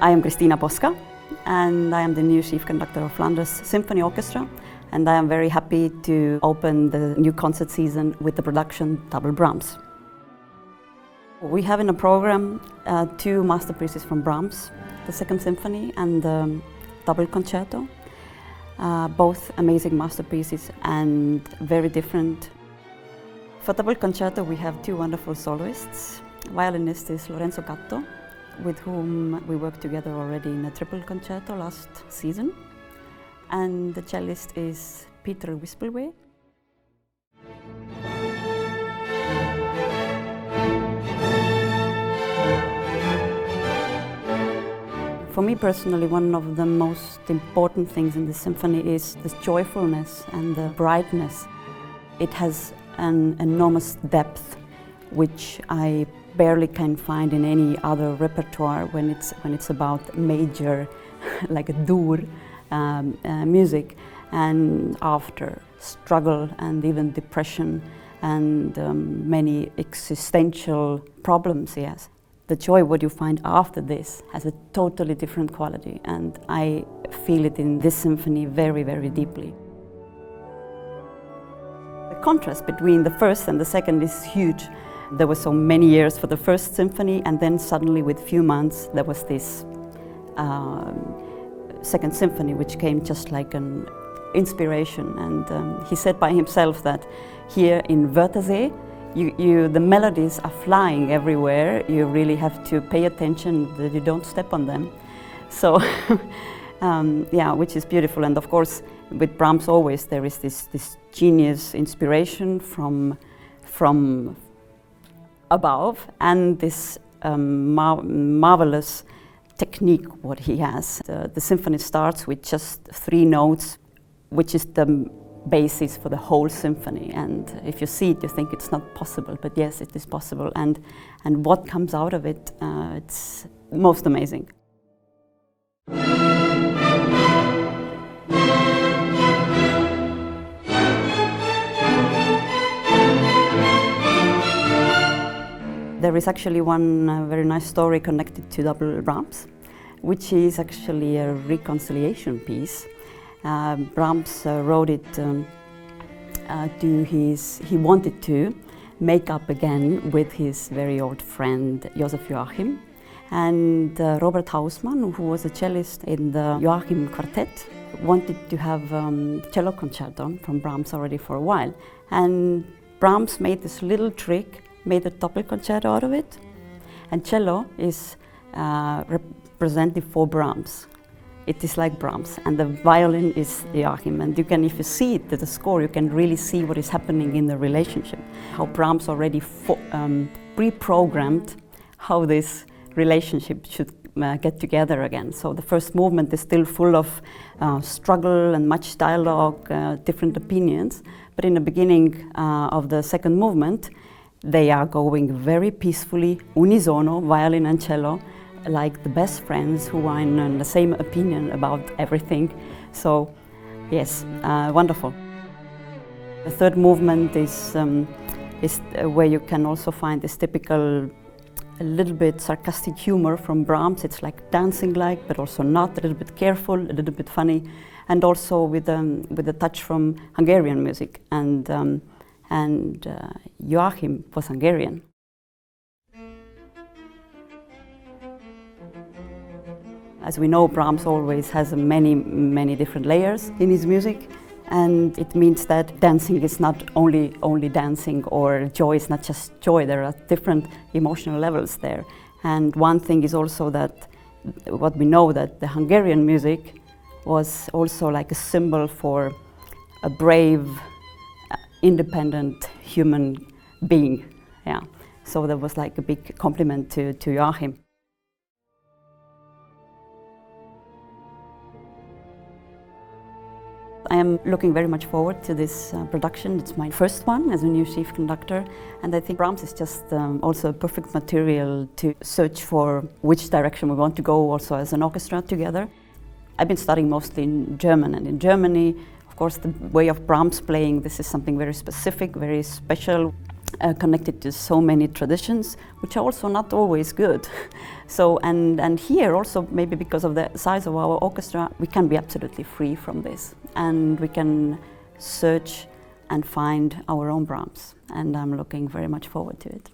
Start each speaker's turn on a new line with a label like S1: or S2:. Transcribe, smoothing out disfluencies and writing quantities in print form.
S1: I am Kristiina Poska, and I am the new chief conductor of Flanders Symphony Orchestra, and I am very happy to open the new concert season with the production Double Brahms. We have in the program two masterpieces from Brahms, the Second Symphony and the Double Concerto, both amazing masterpieces and very different. For Double Concerto we have two wonderful soloists. Violinist is Lorenzo Gatto, with whom we worked together already in a triple concerto last season. And the cellist is Pieter Wispelwey. For me personally, one of the most important things in the symphony is the joyfulness and the brightness. It has an enormous depth, which I barely can find in any other repertoire when it's about major, like a dur music, and after struggle and even depression and many existential problems. Yes, the joy what you find after this has a totally different quality, and I feel it in this symphony very, very deeply. The contrast between the first and the second is huge. There were so many years for the first symphony, and then suddenly with few months there was this Second Symphony, which came just like an inspiration. And he said by himself that here in Wörthersee, the melodies are flying everywhere. You really have to pay attention that you don't step on them. So, yeah, which is beautiful. And of course, with Brahms always there is this genius inspiration from above, and this marvelous technique what he has. The symphony starts with just 3 notes, which is the basis for the whole symphony. And if you see it, you think it's not possible, but yes, it is possible. And what comes out of it, it's most amazing. There is actually one very nice story connected to Double Brahms, which is actually a reconciliation piece. Brahms wrote it he wanted to make up again with his very old friend Joseph Joachim. And Robert Hausmann, who was a cellist in the Joachim Quartet, wanted to have cello concerto from Brahms already for a while. And Brahms made this little trick, made a double concerto out of it, and cello is representative for Brahms. It is like Brahms, and the violin is Joachim. And you can, if you see it, the score, you can really see what is happening in the relationship. How Brahms already pre-programmed how this relationship should get together again. So the first movement is still full of struggle and much dialogue, different opinions. But in the beginning of the second movement, they are going very peacefully, unisono, violin and cello, like the best friends who are in the same opinion about everything. So, yes, wonderful. The third movement is where you can also find this typical, a little bit sarcastic humor from Brahms. It's like dancing-like, but also not, a little bit careful, a little bit funny, and also with a touch from Hungarian music. And Joachim was Hungarian. As we know, Brahms always has many different layers in his music, and it means that dancing is not only dancing, or joy is not just joy. There are different emotional levels there. And one thing is also that what we know, that the Hungarian music was also like a symbol for a brave, independent human being. Yeah. So that was like a big compliment to Joachim. I am looking very much forward to this production. It's my first one as a new chief conductor, and I think Brahms is just also a perfect material to search for which direction we want to go also as an orchestra together. I've been studying mostly in German, and in Germany, of course, the way of Brahms playing, this is something very specific, very special. connected to so many traditions, which are also not always good. So, and here also, maybe because of the size of our orchestra, we can be absolutely free from this, and we can search and find our own Brahms, and I'm looking very much forward to it.